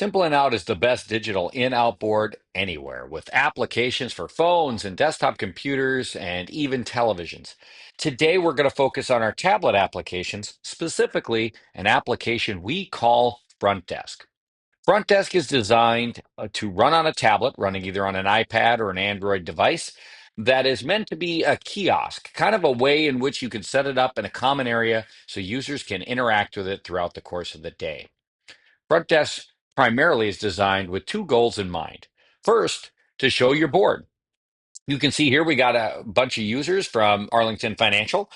Simple and Out is the best digital in-out board anywhere, with applications for phones and desktop computers and even televisions. Today, we're going to focus on our tablet applications, specifically an application we call FrontDesk. FrontDesk is designed to run on a tablet, running either on an iPad or an Android device, that is meant to be a kiosk, kind of a way in which you can set it up in a common area so users can interact with it throughout the course of the day. FrontDesk primarily is designed with two goals in mind. First, to show your board. You can see here we got a bunch of users from Arlington Financial.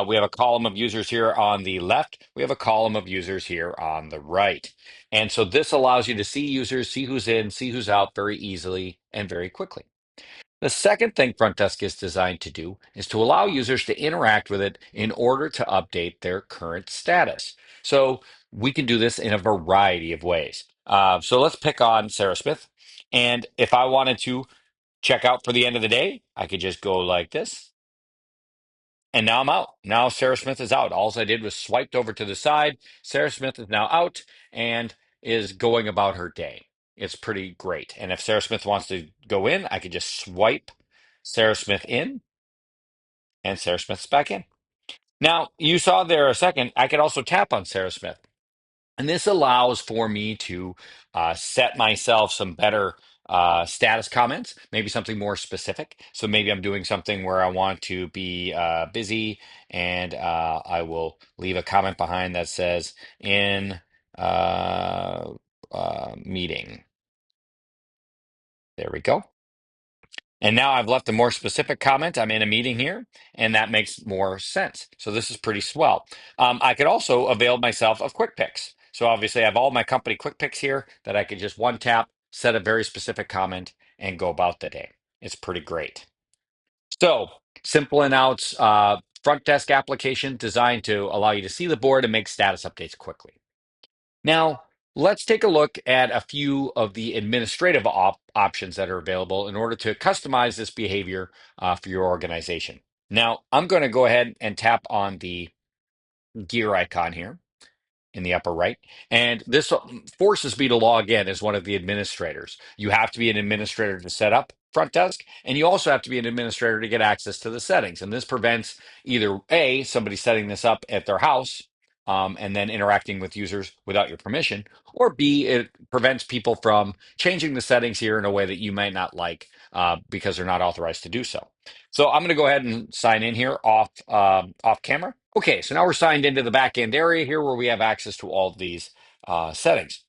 We have a column of users here on the left. We have a column of users here on the right. And so this allows you to see users, see who's in, see who's out very easily and very quickly. The second thing FrontDesk is designed to do is to allow users to interact with it in order to update their current status. So we can do this in a variety of ways. So let's pick on Sarah Smith. And if I wanted to check out for the end of the day, I could just go like this. And now I'm out. Now Sarah Smith is out. All I did was swiped over to the side. Sarah Smith is now out and is going about her day. It's pretty great. And if Sarah Smith wants to go in, I could just swipe Sarah Smith in and Sarah Smith's back in. Now, you saw there a second, I could also tap on Sarah Smith. And this allows for me to set myself some better status comments, maybe something more specific. So maybe I'm doing something where I want to be busy and I will leave a comment behind that says in uh, meeting. There we go. And now I've left a more specific comment. I'm in a meeting here, and that makes more sense. So this is pretty swell. I could also avail myself of quick picks. So obviously, I have all my company quick picks here that I could just one tap, set a very specific comment, and go about the day. It's pretty great. So simple and outs front desk application designed to allow you to see the board and make status updates quickly. Now, let's take a look at a few of the administrative options that are available in order to customize this behavior for your organization. Now, I'm going to go ahead and tap on the gear icon here in the upper right. And this forces me to log in as one of the administrators. You have to be an administrator to set up front desk, and you also have to be an administrator to get access to the settings. And this prevents either A, somebody setting this up at their house and then interacting with users without your permission, or B, it prevents people from changing the settings here in a way that you might not like because they're not authorized to do so. So I'm going to go ahead and sign in here off camera. Okay, so now we're signed into the back end area here where we have access to all of these settings.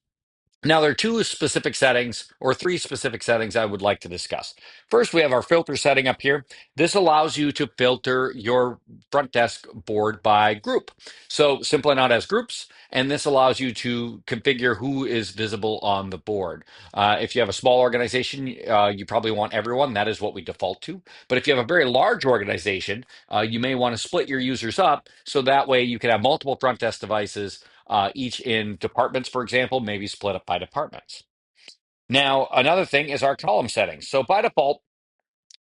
Now, there are two specific settings or three specific settings I would like to discuss. First, we have our filter setting up here. This allows you to filter your front desk board by group. So simple and out as groups, and this allows you to configure who is visible on the board. If you have a small organization, you probably want everyone. That is what we default to. But if you have a very large organization, you may want to split your users up so that way you can have multiple front desk devices each in departments, for example, maybe split up by departments. Now, another thing is our column settings. So by default,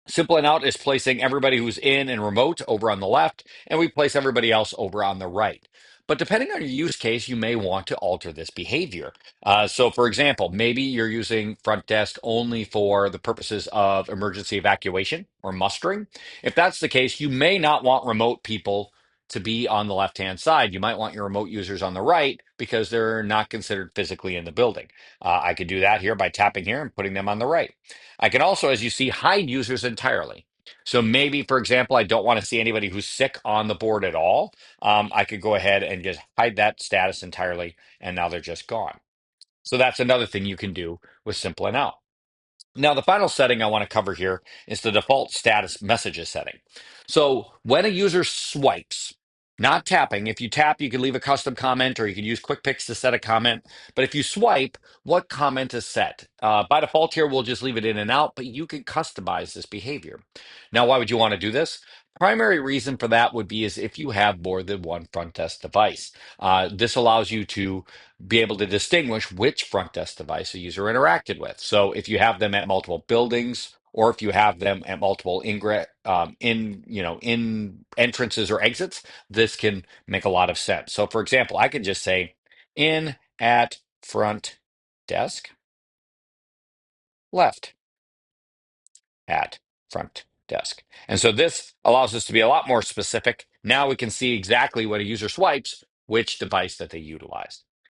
Simple and Out is placing everybody who's in and remote over on the left, and we place everybody else over on the right. But depending on your use case, you may want to alter this behavior. So, for example, maybe you're using front desk only for the purposes of emergency evacuation or mustering. If that's the case, you may not want remote people to be on the left-hand side. You might want your remote users on the right because they're not considered physically in the building. I could do that here by tapping here and putting them on the right. I can also, as you see, hide users entirely. So maybe, for example, I don't want to see anybody who's sick on the board at all. I could go ahead and just hide that status entirely, and now they're just gone. So that's another thing you can do with Simple and Out. Now, the final setting I want to cover here is the default status messages setting. So when a user swipes, not tapping, if you tap, you can leave a custom comment or you can use quick picks to set a comment. But if you swipe, what comment is set? By default here, we'll just leave it in and out, but you can customize this behavior. Now, why would you want to do this? Primary reason for that would be is if you have more than one front desk device. This allows you to be able to distinguish which front desk device a user interacted with. So if you have them at multiple buildings, or if you have them at multiple in entrances or exits, this can make a lot of sense. So for example, I could just say in at front desk, left at front desk. And so this allows us to be a lot more specific. Now we can see exactly when a user swipes, which device that they utilized.